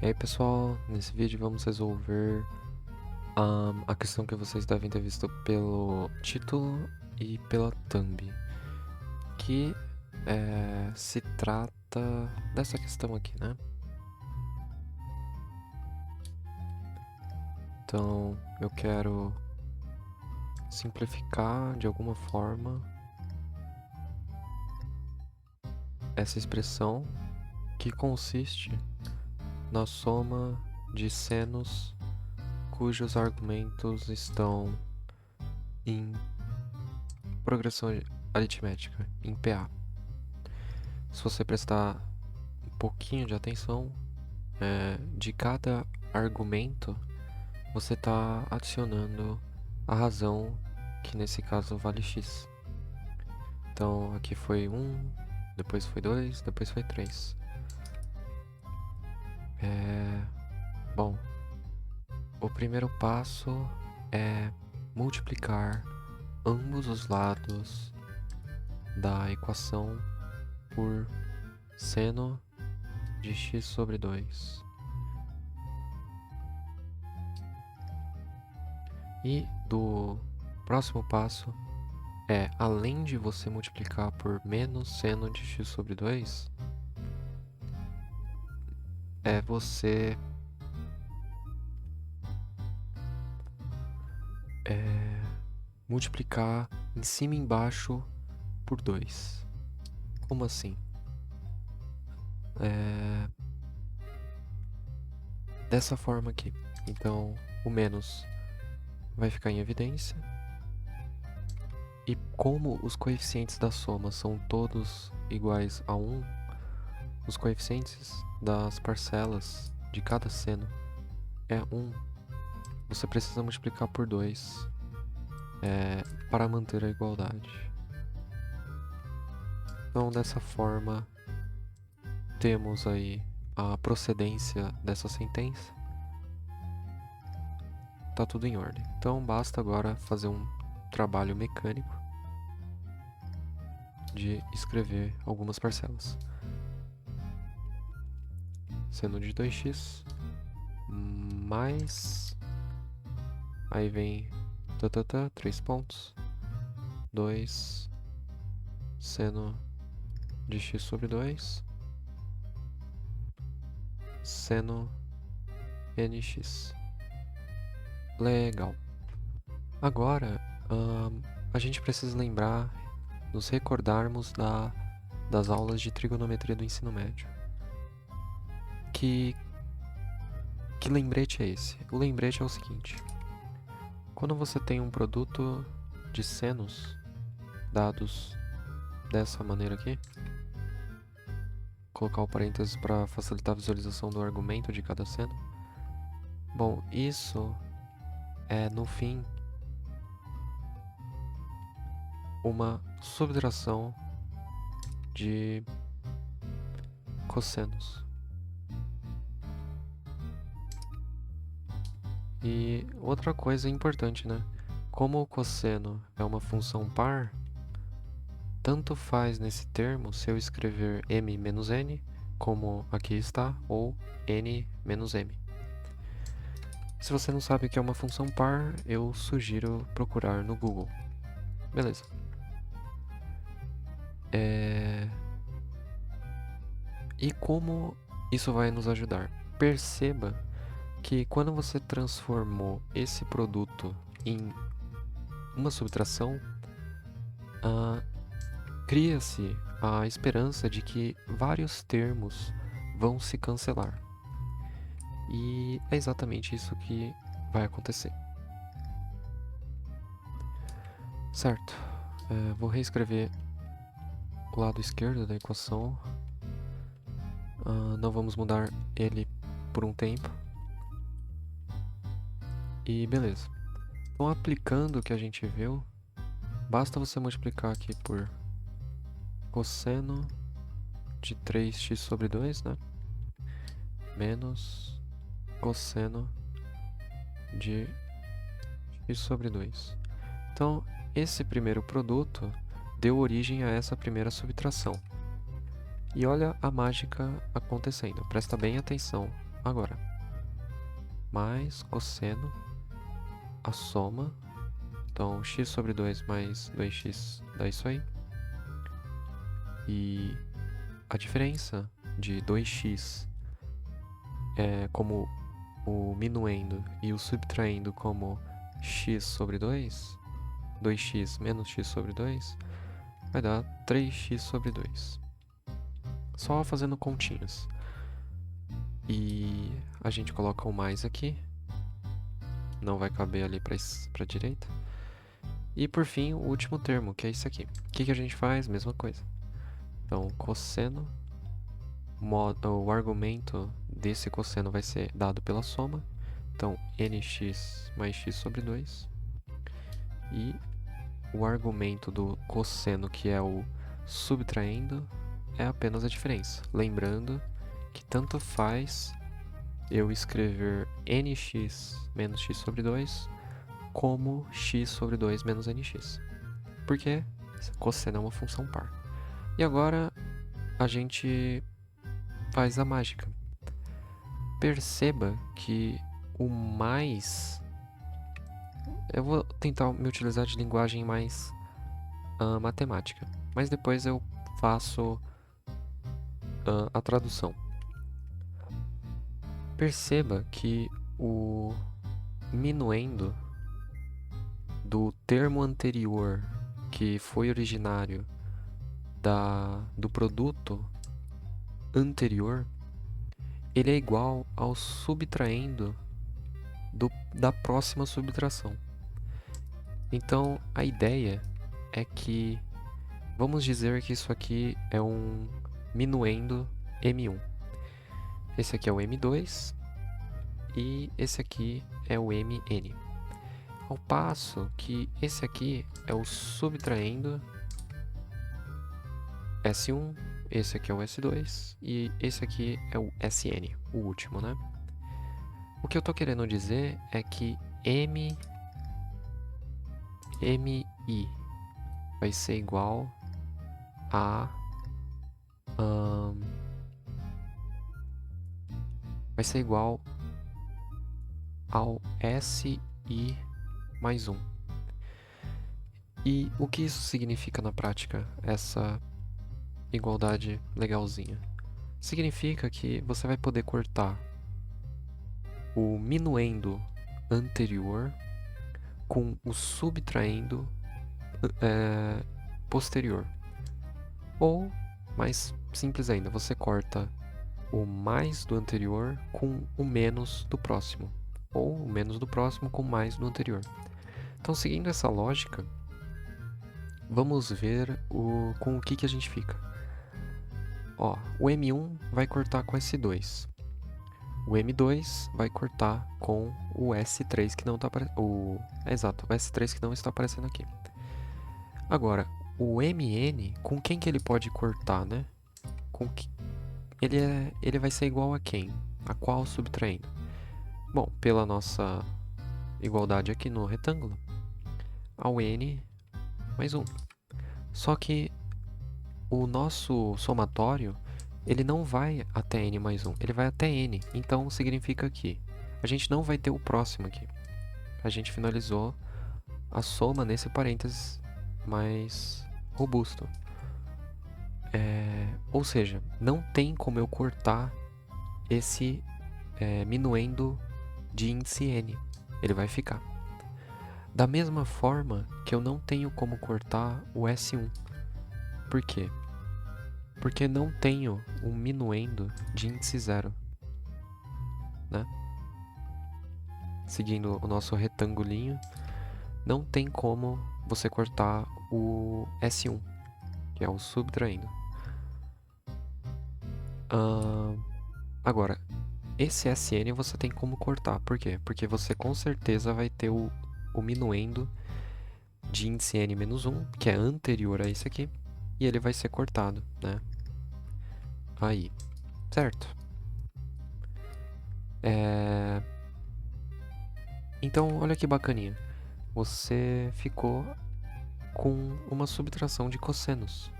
E aí pessoal, nesse vídeo vamos resolver a questão que vocês devem ter visto pelo título e pela thumb, que se trata dessa questão aqui, né? Então eu quero simplificar de alguma forma essa expressão que consiste na soma de senos cujos argumentos estão em progressão aritmética, em PA. Se você prestar um pouquinho de atenção, de cada argumento você está adicionando a razão que nesse caso vale x. Então aqui foi 1, depois foi 2, depois foi 3. Bom, o primeiro passo é multiplicar ambos os lados da equação por seno de x sobre 2. E do próximo passo é, além de você multiplicar por menos seno de x sobre 2, é você multiplicar em cima e embaixo por 2. Como assim? Dessa forma aqui. Então, o menos vai ficar em evidência. E como os coeficientes da soma são todos iguais a 1, os coeficientes das parcelas de cada seno é 1. Você precisa multiplicar por 2 para manter a igualdade. Então, dessa forma, temos aí a procedência dessa sentença. Tá tudo em ordem. Então, basta agora fazer um trabalho mecânico de escrever algumas parcelas. Seno de 2x mais, aí vem 3 pontos, 2 seno de x sobre 2 seno nx. Legal. Agora a gente precisa lembrar, nos recordarmos das aulas de trigonometria do ensino médio. Que lembrete é esse? O lembrete é o seguinte: quando você tem um produto de senos dados dessa maneira aqui, colocar o parênteses para facilitar a visualização do argumento de cada seno. Bom, isso é no fim uma subtração de cossenos. E outra coisa importante, né? Como o cosseno é uma função par, tanto faz nesse termo se eu escrever m menos n, como aqui está, ou n menos m. Se você não sabe o que é uma função par, eu sugiro procurar no Google. Beleza. E como isso vai nos ajudar? Perceba que quando você transformou esse produto em uma subtração, cria-se a esperança de que vários termos vão se cancelar. E é exatamente isso que vai acontecer. Certo. Vou reescrever o lado esquerdo da equação. Não vamos mudar ele por um tempo. E beleza. Então, aplicando o que a gente viu, basta você multiplicar aqui por cosseno de 3x sobre 2, né? Menos cosseno de x sobre 2. Então, esse primeiro produto deu origem a essa primeira subtração. E olha a mágica acontecendo, presta bem atenção agora. Mais cosseno, a soma. Então, x sobre 2 mais 2x dá isso aí. E a diferença de 2x como o minuendo e o subtraindo como x sobre 2, 2x menos x sobre 2, vai dar 3x sobre 2. Só fazendo continhas. E a gente coloca o mais aqui. Não vai caber ali para a direita. E por fim, o último termo, que é isso aqui. O que a gente faz? Mesma coisa. Então, cosseno, o argumento desse cosseno vai ser dado pela soma. Então, nx mais x sobre 2. E o argumento do cosseno, que é o subtraindo, é apenas a diferença. Lembrando que tanto faz eu escrever nx menos x sobre 2 como x sobre 2 menos nx. Porque cosseno é uma função par. E agora a gente faz a mágica. Perceba que o mais... Eu vou tentar me utilizar de linguagem mais matemática, mas depois eu faço a tradução. Perceba que o minuendo do termo anterior, que foi originário do produto anterior, ele é igual ao subtraendo da próxima subtração. Então, a ideia é que, vamos dizer que isso aqui é um minuendo M1. Esse aqui é o M2 e esse aqui é o MN. Ao passo que esse aqui é o subtraendo S1, esse aqui é o S2 e esse aqui é o SN, o último, né? O que eu tô querendo dizer é que MI vai ser igual a vai ser igual ao SI mais 1. E o que isso significa na prática, essa igualdade legalzinha? Significa que você vai poder cortar o minuendo anterior com o subtraendo posterior. Ou, mais simples ainda, você corta o mais do anterior com o menos do próximo. Ou o menos do próximo com o mais do anterior. Então, seguindo essa lógica, vamos ver com o que a gente fica. Ó, o M1 vai cortar com S2. O M2 vai cortar com o S3 que não está aparecendo. Exato, o S3 que não está aparecendo aqui. Agora, o MN, com quem que ele pode cortar, né? Ele vai ser igual a quem? A qual subtraindo? Bom, pela nossa igualdade aqui no retângulo, ao N mais 1. Só que o nosso somatório, ele não vai até N mais 1, ele vai até N. Então, significa que a gente não vai ter o próximo aqui. A gente finalizou a soma nesse parênteses mais robusto. Ou seja, não tem como eu cortar esse minuendo de índice N. Ele vai ficar. Da mesma forma que eu não tenho como cortar o S1. Por quê? Porque não tenho um minuendo de índice 0. Né? Seguindo o nosso retangulinho, não tem como você cortar o S1, que é o subtraindo. Agora, esse SN você tem como cortar. Por quê? Porque você com certeza vai ter o minuendo de índice n menos 1, que é anterior a esse aqui, e ele vai ser cortado, né? Aí, certo? Então, olha que bacaninha. Você ficou com uma subtração de cossenos.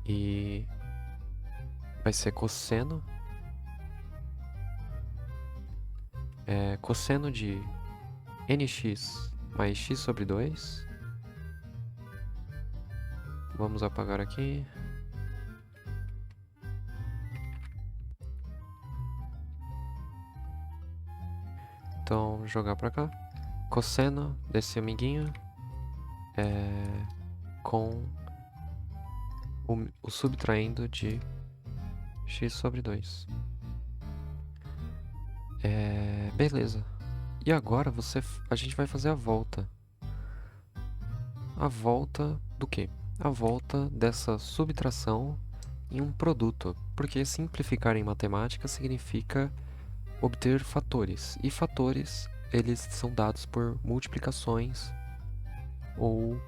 E vai ser cosseno cosseno de nx mais x sobre 2. Vamos apagar aqui. Então, jogar pra cá. Cosseno desse amiguinho com o subtraindo de x sobre 2. Beleza. E agora a gente vai fazer a volta. A volta do quê? A volta dessa subtração em um produto. Porque simplificar em matemática significa obter fatores. E fatores, eles são dados por multiplicações ou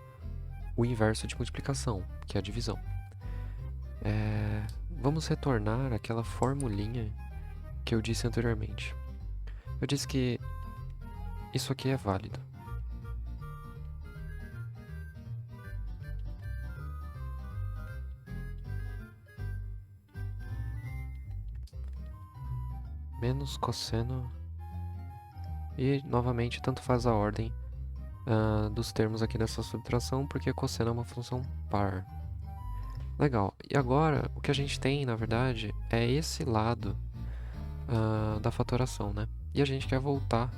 o inverso de multiplicação, que é a divisão. Vamos retornar àquela formulinha que eu disse anteriormente. Eu disse que isso aqui é válido. Menos cosseno. E, novamente, tanto faz a ordem dos termos aqui dessa subtração, porque cosseno é uma função par. Legal. E agora, o que a gente tem, na verdade, é esse lado da fatoração, né? E a gente quer voltar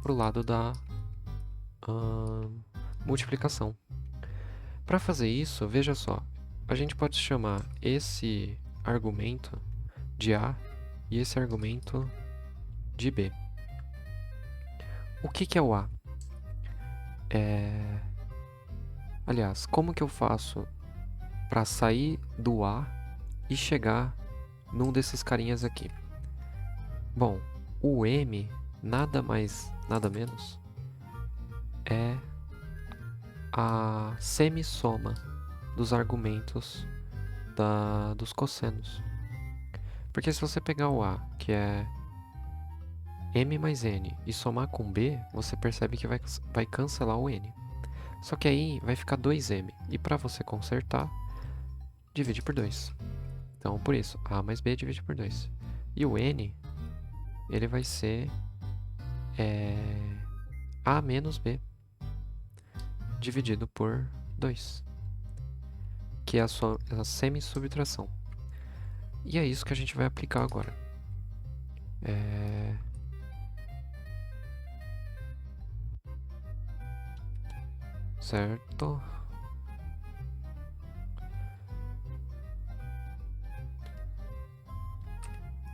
pro lado da multiplicação. Para fazer isso, veja só, a gente pode chamar esse argumento de A e esse argumento de B. O que é o A? Aliás, como que eu faço para sair do A e chegar num desses carinhas aqui? Bom, o M nada mais, nada menos é a semissoma dos argumentos dos cossenos. Porque se você pegar o A, que é M mais N, e somar com B, você percebe que vai cancelar o N. Só que aí vai ficar 2M. E para você consertar, divide por 2. Então, por isso, A mais B divide por 2. E o N, ele vai ser A menos B dividido por 2. Que é a semi-subtração. E é isso que a gente vai aplicar agora. Certo.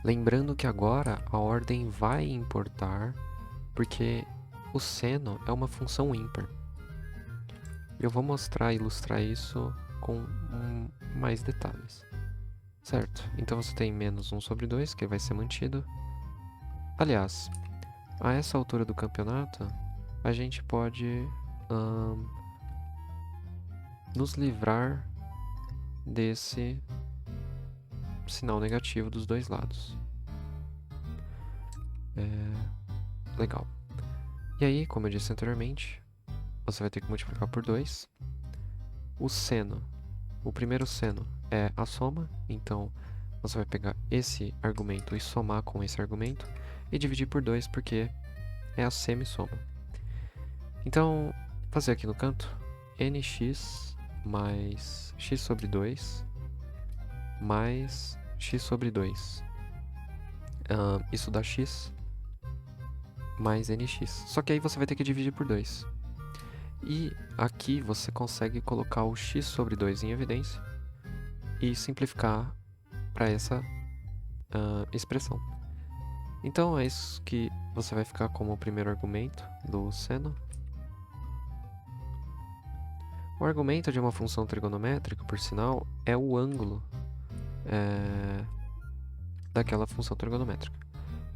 Lembrando que agora a ordem vai importar, porque o seno é uma função ímpar. Eu vou ilustrar isso com mais detalhes. Certo, então você tem menos 1 sobre 2, que vai ser mantido. Aliás, a essa altura do campeonato, a gente pode nos livrar desse sinal negativo dos dois lados. Legal. E aí, como eu disse anteriormente, você vai ter que multiplicar por 2. O primeiro seno é a soma, então você vai pegar esse argumento e somar com esse argumento e dividir por 2 porque é a semissoma. Então, fazer aqui no canto, nx mais x sobre 2 mais x sobre 2. Isso dá x mais nx. Só que aí você vai ter que dividir por 2. E aqui você consegue colocar o x sobre 2 em evidência e simplificar para essa expressão. Então é isso que você vai ficar como o primeiro argumento do seno. O argumento de uma função trigonométrica, por sinal, é o ângulo daquela função trigonométrica.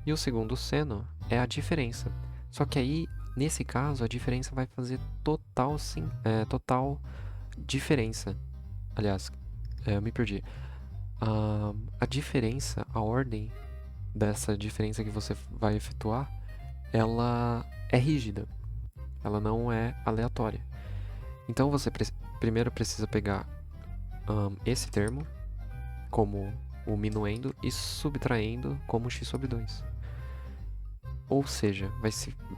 E o segundo seno é a diferença. Só que aí, nesse caso, a diferença vai fazer total diferença. Aliás, eu me perdi. A diferença, a ordem dessa diferença que você vai efetuar, ela é rígida. Ela não é aleatória. Então você primeiro precisa pegar esse termo como o minuendo e subtraindo como x sobre 2. Ou seja,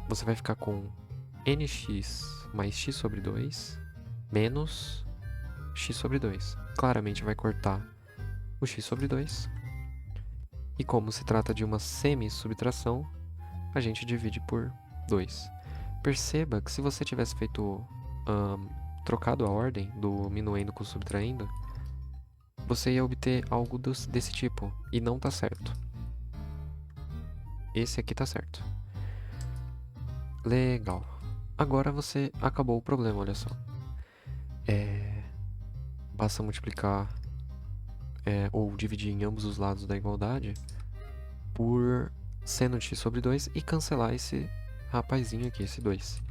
você vai ficar com nx mais x sobre 2 menos x sobre 2. Claramente vai cortar o x sobre 2. E como se trata de uma semi-subtração, a gente divide por 2. Perceba que se você tivesse feito trocado a ordem do minuendo com o subtraindo, você ia obter algo desse tipo, e não tá certo. Esse aqui tá certo. Legal. Agora você acabou o problema, olha só. Basta multiplicar ou dividir em ambos os lados da igualdade por seno de x sobre 2 e cancelar esse rapazinho aqui, esse 2.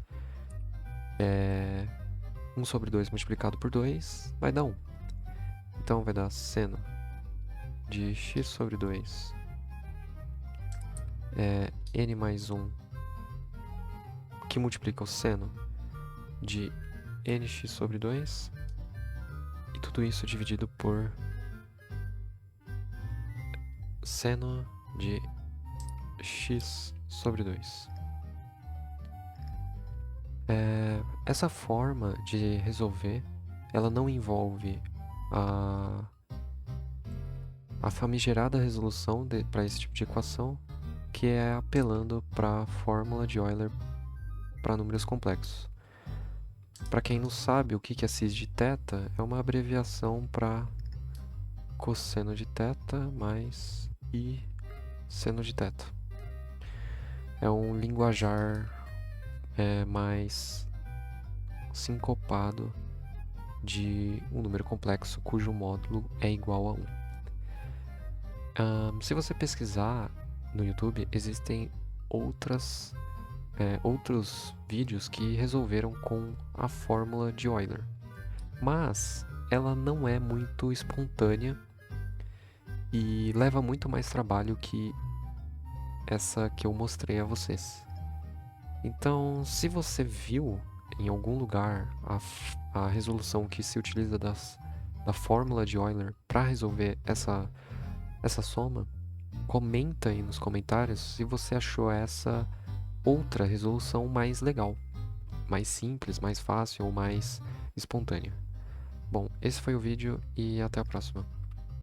1 sobre 2 multiplicado por 2 vai dar 1. Então vai dar seno de x sobre 2 n mais 1, que multiplica o seno de nx sobre 2, e tudo isso dividido por seno de x sobre 2. Essa forma de resolver, ela não envolve a famigerada resolução para esse tipo de equação, que é apelando para a fórmula de Euler para números complexos. Para quem não sabe o que é cis de θ, é uma abreviação para cosseno de θ mais i seno de θ. É um linguajar mais sincopado de um número complexo cujo módulo é igual a 1. Se você pesquisar no YouTube, existem outros vídeos que resolveram com a fórmula de Euler, mas ela não é muito espontânea e leva muito mais trabalho que essa que eu mostrei a vocês. Então, se você viu em algum lugar a resolução que se utiliza da fórmula de Euler para resolver essa soma, comenta aí nos comentários se você achou essa outra resolução mais legal, mais simples, mais fácil ou mais espontânea. Bom, esse foi o vídeo e até a próxima.